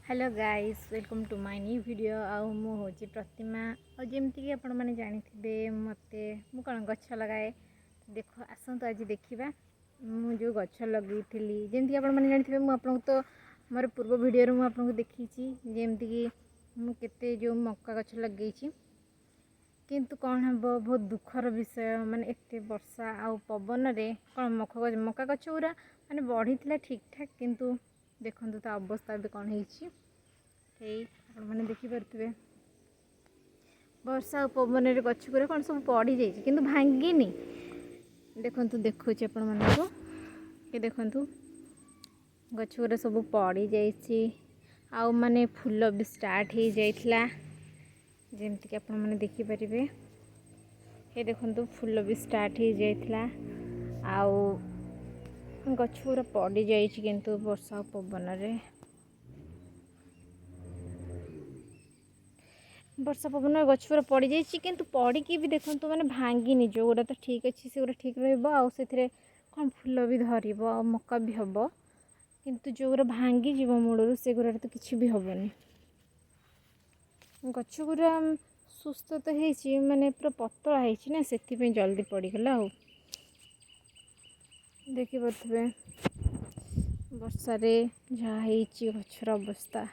Hello guys welcome to my new video आउ मु होची प्रतिमा और जमती कि आपण माने जानिथिबे मते मु कोन गच्छ लगाए देखो आसंत आज देखिबा मु जो गच्छ लगैथिली जेमती आपण माने जानिथिबे मु आपन तो मोर पूर्व वीडियो रे मु आपन को देखिची जेमती कि मु केते जो मक्का गच्छ लगैची किंतु कौन हम बहुत दुखर विषय माने एते वर्षा आ पवन रे कौन मक्का गच्छ पूरा माने बढ़ी ठीक ठाक किंतु देखो तो अवस्था भी कौन मैंने देखिपे वर्षा पवन गछ गुरा कौन सब पड़ जाइए कि भांगिनी देखु देखो आपण मानक कि देखु गछ गुरा सब पड़ जाऊ माने फूल भी स्टार्ट हो जाइला जमती कि आपण मैंने देखिपारे ये देखु फूल भी स्टार्ट हो जाइला आउ गछ गुरा पड़ जाइए किंतु वर्षा पवन रे वर्षा पवन गछ पूरा पड़ जाइए किंतु पड़ी भी देखो मैंने भांगिनी जो गुड़ा तो ठीक अच्छे से ठीक रही कौन फूल भी धर मक्का भी हम किंतु जो गुड़ा भांगी जीव मूलर से गुड़ा तो किसी भी हेनी गछ गुड़ा सुस्थ तो है माने पूरा पतला है से जल्दी पड़गला देखिपे वर्षा जहाँ गछर अवस्था।